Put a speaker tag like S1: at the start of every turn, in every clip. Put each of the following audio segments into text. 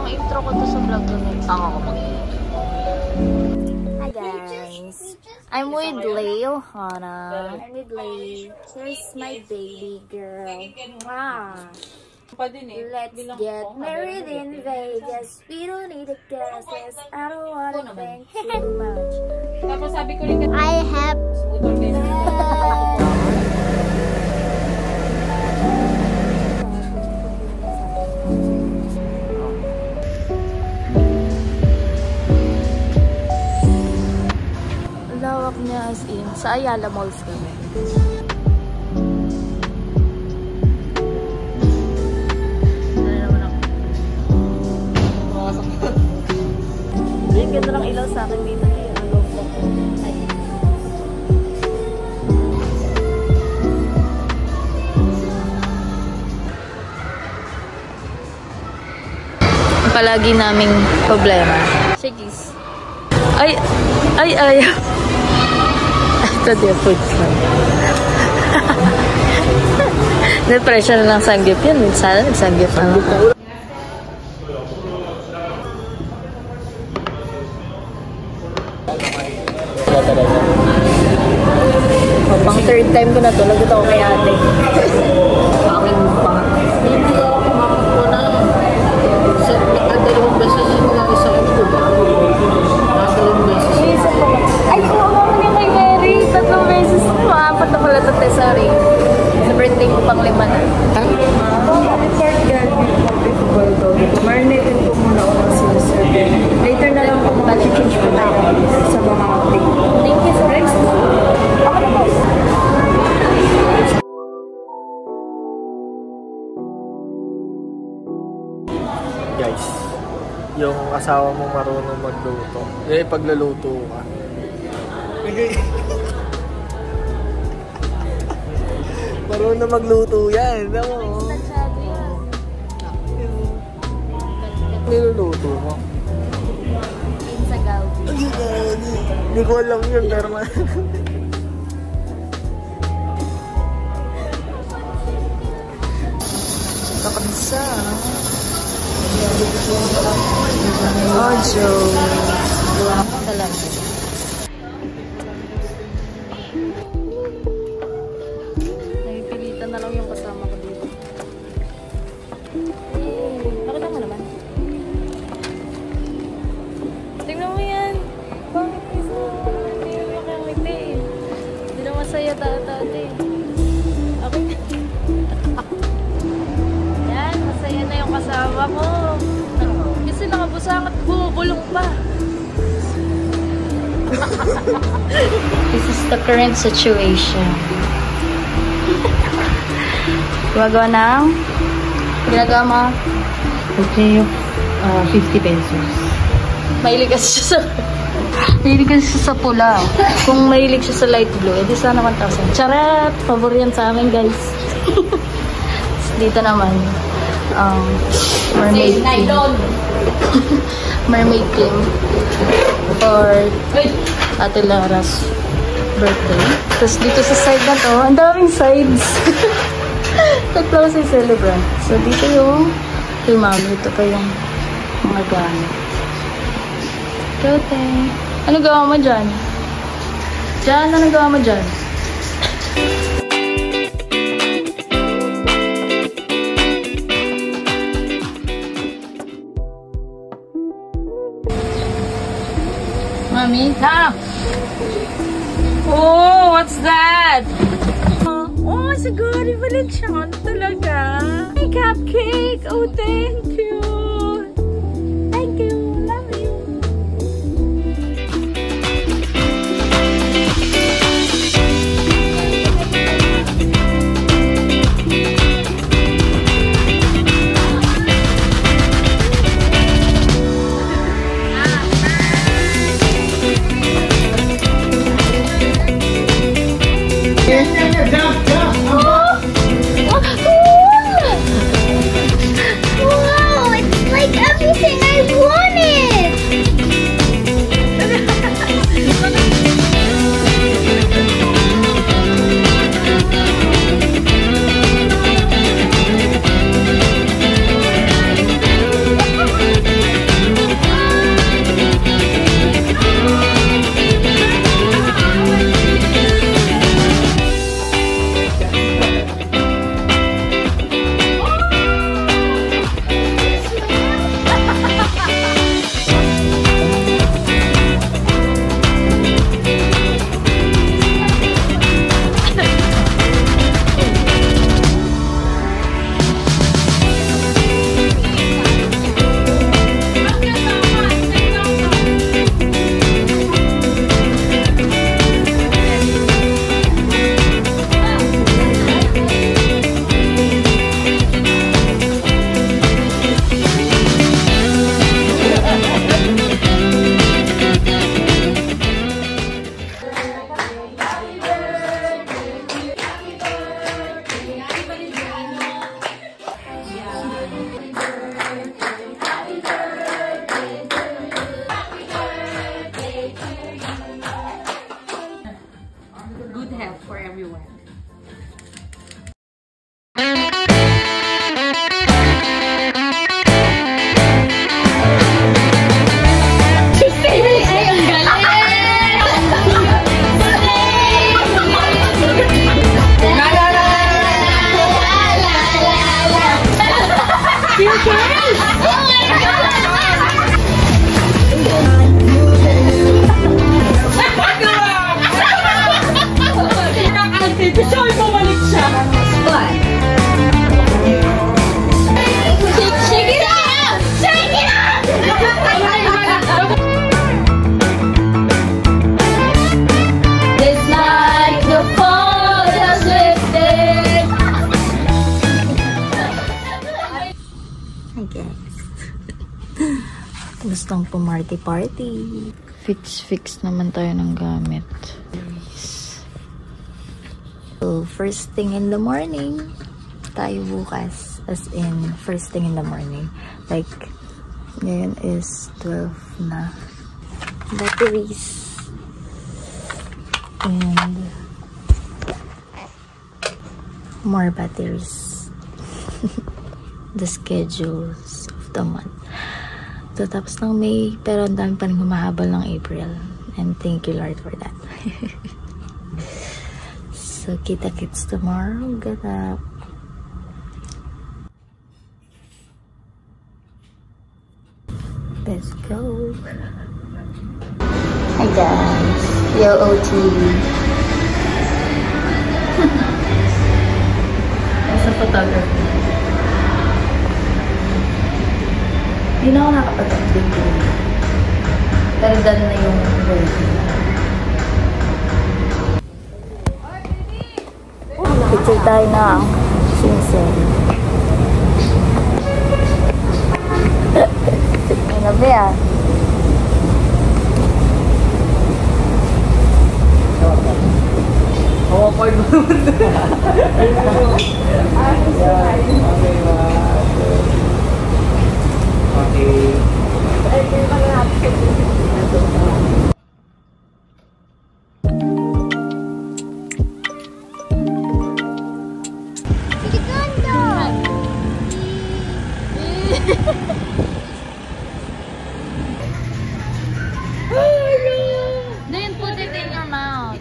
S1: pang intro ko to sa vlog ko. Hi guys. I'm with Leo Hana. I'm with Leo. Here's my baby girl. Wow. Let's get married in Vegas. We don't need a guesses. I don't wanna think too much. I have lawak niya as in. Sa Ayala Malls kami. Ang ganda ng ilaw sa akin dito. Ang palagi naming problema. Shakey's. Ay! Ito din food fun. Pressure na lang sanggip yan. Sana nagsanggip na lang. Pang third time ko na to. Lagot ako kay ate. Aking pangatlo. Hindi ako kumakot ko na. Dalawang beses yung mga isang ko ba? Dalawang beses. Ay, oo naman yung kay Mary. 3 beses. Maapat na pala ito, sorry. Sa birthday ko pang 5 na.
S2: Marinatin ko muna ako ng sinaserve. Later na lang po mag-change po tayo sa mga update.
S1: Thank you so much.
S2: Ako na po.
S3: Guys, yung asawa mo marunong magluto. Eh, pagluluto ka. Marunong magluto yan. Alam mo? Niluluto mo.
S1: Insagaw.
S3: Hindi ko alam yun, pero
S1: Kakansa. Ojo. Salamat. Nagpilitan na lang yung kasama ko dito. Nakita mo naman. Tingnan mo yan. Bakit isa? Hindi naman nakangiti. Hindi na masaya tata-tate. Okay na. Yan, masaya na yung kasama ko. Kasi nakabusang at bumubulong pa. This is the current situation. Ginagawa mo?
S2: Okay, 50 pesos.
S1: Mahilig kasi siya sa pula. Kung mahilig siya sa light blue, edi sana 1,000. Charat! Pabor yan sa amin, guys. Dito naman, mermaid cream. Mermaid cream for Ate Lara's birthday. Tapos dito sa side na to, ang daming sides. Tatlo si celebrant. So dito yung kay mami. Ito pa yung mga gamit. Tote. Ano gawa mo dyan? Ano gawa mo dyan? Mami? Ha? Oh, what's that? Oh, siguro Valenciano talaga. May cupcake. Oh, thank you. Thank you. Love you. Wow! You okay? Oh my God!
S2: Gusto ko bumalik siya.
S1: Shake it up! Shake it up! It's like the fall has lifted. Hi guys. Gustong pumarty-party. Fix naman tayo ng gamit. So, first thing in the morning, tayo bukas. As in, first thing in the morning. Like, ngayon is 12 na. Batteries. And more batteries. The schedules of the month. So, tapos ng May, pero ang dami pa rin humahabol ng April. And thank you Lord for that. So, kita-kits tomorrow. Get up. Let's go. Hi guys. Yo OT. As a photographer. Hindi na ako nakapag-update. Pero done na yung wedding. Picture tayo ng sincere. Ano ba yan?
S3: Kapal mo
S1: Then put it in your mouth.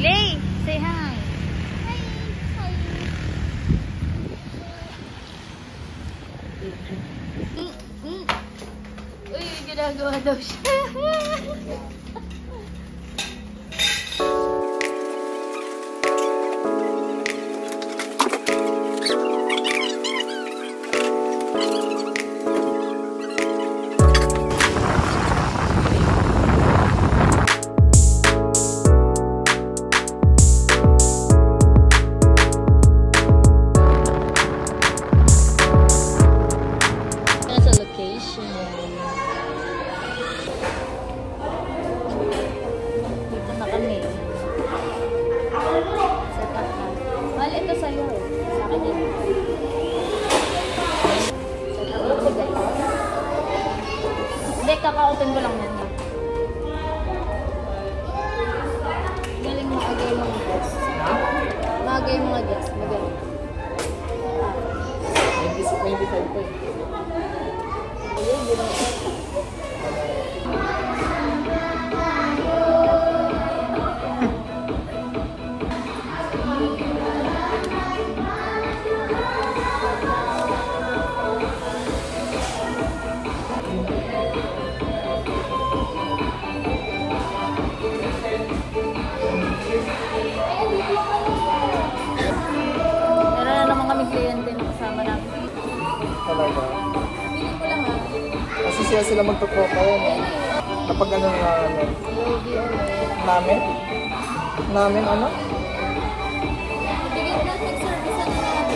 S1: Lay, say hi. Uy, ginagawa daw siya. Kaka-open ko lang yan. Galing maagay yung mga guests. Maagay yung mga guests. Magaling.
S3: 25 po eh.
S1: Ayun, di ba?
S3: Talaga.
S1: Pili ko lang ha.
S3: Kasi sila magtutropa yan eh. Kapag ano nga ano. Namin? Namin ano?
S1: Bigyan na nag-service na namin.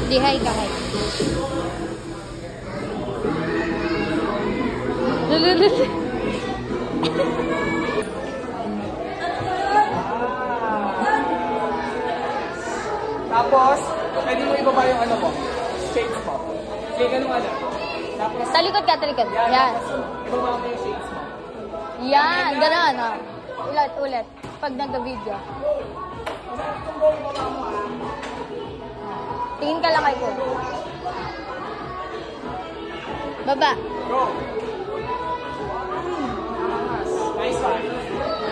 S1: Di hi ka hi. Lululul.
S3: Tapos, pwede mo ibaba yung ano mo, shades mo. Sige, ganun ano. Tapos,
S1: Talikod ka, talikod.
S3: yan.
S1: Yan.
S3: Tapos, ibaba mo yung shades mo.
S1: Yan, gano'n. Ulit. Pag nag-video. Tingin ka lang kay ko. Baba.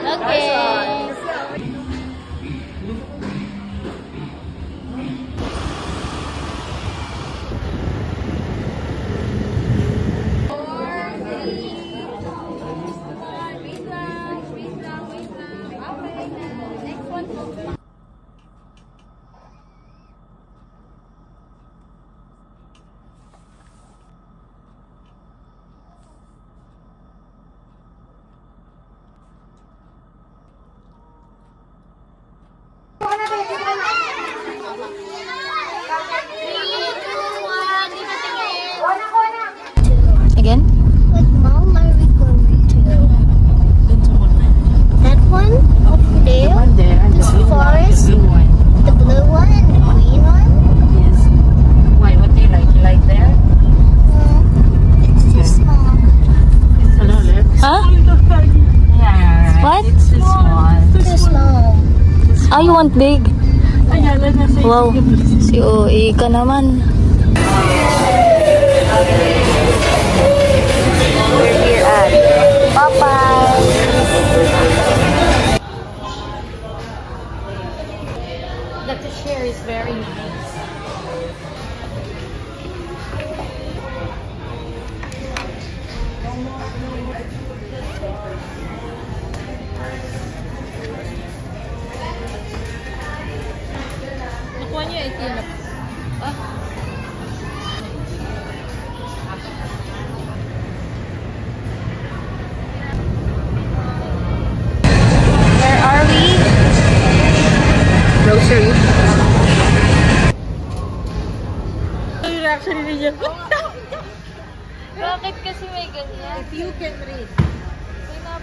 S1: Okay. Again?
S4: What mall are we going to? That one over there? The forest? The blue one and the green one?
S2: Why? What do you like? You like there?
S4: It's too small.
S1: Huh?
S2: Yeah.
S1: What?
S2: It's too small.
S4: Too small.
S1: Ah, you want big? Wow. Si OA ka naman. We're here at Popeyes.
S2: The cashier is very nice. Nakuha niyo itin na. Ah?
S1: Where are we?
S3: Grocery.
S2: Yung reaction ni Jen.
S1: Bakit kasi may ganyan?
S2: If you can read.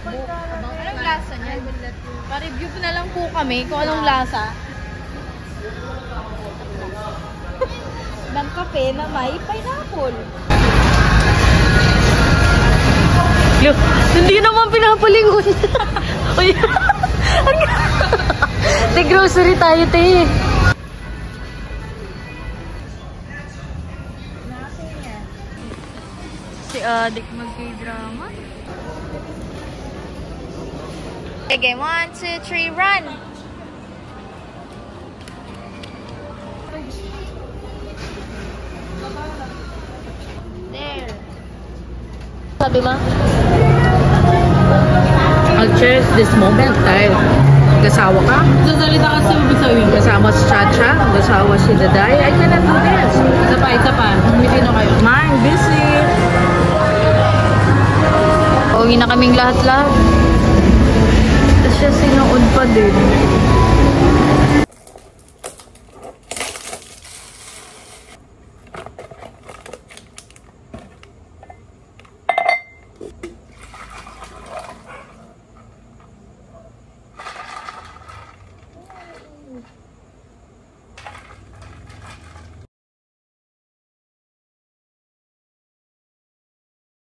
S1: Anong lasa niya?
S2: Pa-review na lang po kami kung anong lasa. Ng kape na may pineapple.
S1: Look, hindi naman pinapalingon. Te, grocery tayo, te. Si Adik mag-drama. Okay, 1, 2, 3, run! There. Sabi mo?
S2: I'll cherish this moment dahil gasawa ka. Sasalita ka sa ibig sabihin. Kasama si Chacha, gasawa si Daday. I cannot do this. Isa pa. Hindi na kayo. Mine, busy.
S1: Uwi na kaming lahat-lahat. Tapos siya sinuod pa din.